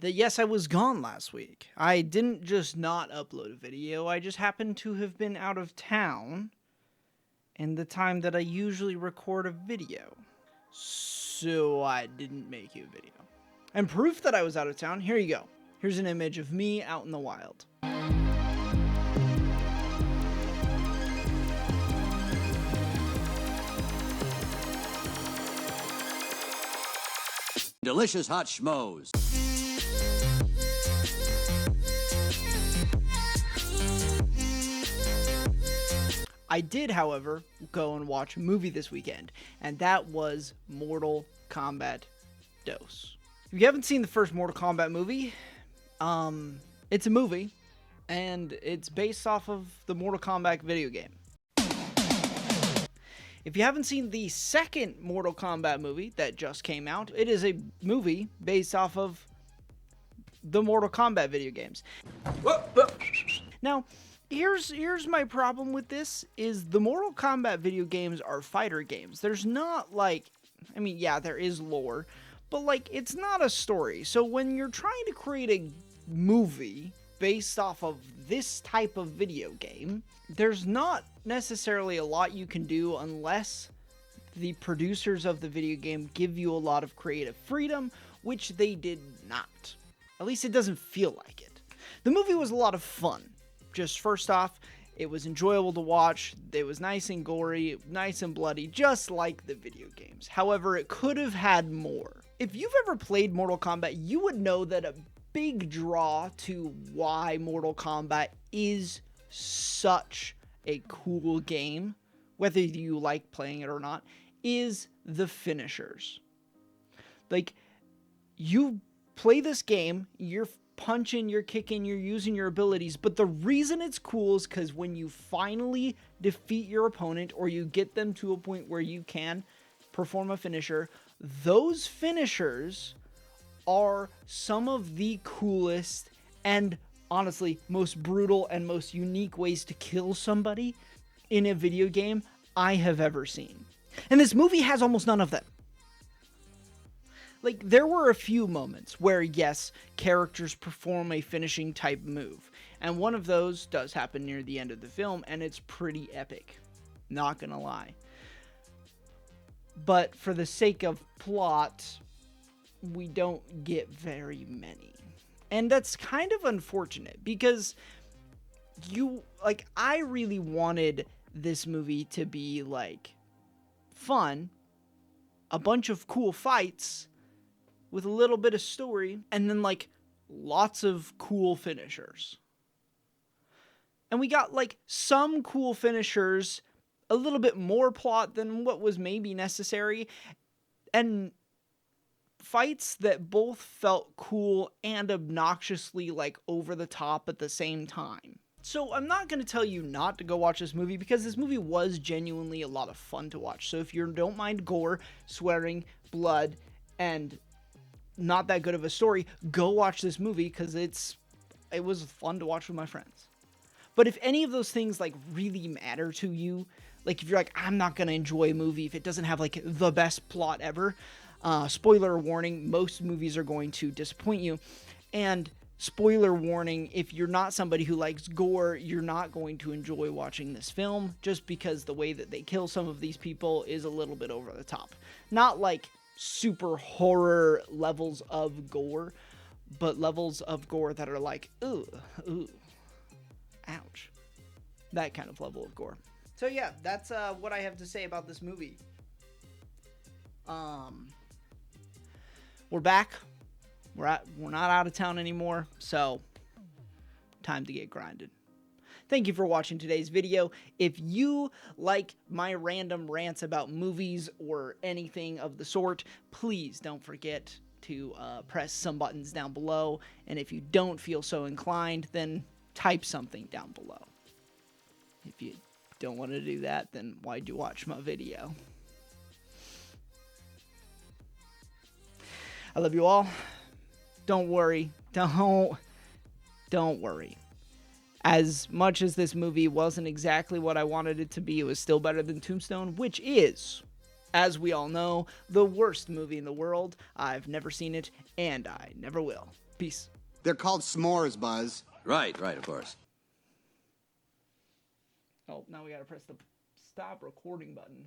Yes, I was gone last week. I didn't just not upload a video, I just happened to have been out of town in the time that I usually record a video. So I didn't make you a video. And proof that I was out of town, here you go. Here's an image of me out in the wild. Delicious hot schmoes. I did, however, go and watch a movie this weekend, and that was Mortal Kombat Dose. If you haven't seen the first Mortal Kombat movie, it's a movie, and it's based off of the Mortal Kombat video game. If you haven't seen the second Mortal Kombat movie that just came out, it is a movie based off of the Mortal Kombat video games. Now, here's my problem with this, is the Mortal Kombat video games are fighter games. There's not like, I mean, yeah, there is lore, but like, it's not a story. So when you're trying to create a movie based off of this type of video game, there's not necessarily a lot you can do unless the producers of the video game give you a lot of creative freedom, which they did not. At least it doesn't feel like it. The movie was a lot of fun. Just first off, it was enjoyable to watch. It was nice and gory, nice and bloody, just like the video games. However, it could have had more. If you've ever played Mortal Kombat, you would know that a big draw to why Mortal Kombat is such a cool game, whether you like playing it or not, is the finishers. Like, you play this game, you're punching, you're kicking, you're using your abilities, but the reason it's cool is because when you finally defeat your opponent, or you get them to a point where you can perform a finisher, those finishers are some of the coolest and honestly most brutal and most unique ways to kill somebody in a video game I have ever seen. And this movie has almost none of them. Like, there were a few moments where, yes, characters perform a finishing type move, and one of those does happen near the end of the film, and it's pretty epic, not gonna lie. But for the sake of plot, we don't get very many. And that's kind of unfortunate, because I really wanted this movie to be, like, fun, a bunch of cool fights, with a little bit of story, and then, like, lots of cool finishers. And we got, like, some cool finishers, a little bit more plot than what was maybe necessary, and fights that both felt cool and obnoxiously, like, over the top at the same time. So I'm not going to tell you not to go watch this movie, because this movie was genuinely a lot of fun to watch. So if you don't mind gore, swearing, blood, and not that good of a story, go watch this movie, because it was fun to watch with my friends. But if any of those things, like, really matter to you, like, if you're like, I'm not going to enjoy a movie if it doesn't have, like, the best plot ever, spoiler warning, most movies are going to disappoint you. And spoiler warning, if you're not somebody who likes gore, you're not going to enjoy watching this film, just because the way that they kill some of these people is a little bit over the top. Not like super horror levels of gore, but levels of gore that are like, ooh, ouch. That kind of level of gore. So yeah, that's what I have to say about this movie. We're back. We're not out of town anymore, so time to get grinded. Thank you for watching today's video. If you like my random rants about movies or anything of the sort, please don't forget to press some buttons down below. And if you don't feel so inclined, then type something down below. If you don't want to do that, then why'd you watch my video? I love you all. Don't worry. Don't worry. As much as this movie wasn't exactly what I wanted it to be, it was still better than Tombstone, which is, as we all know, the worst movie in the world. I've never seen it, and I never will. Peace. They're called s'mores, Buzz. Right, of course. Oh, now we gotta press the stop recording button.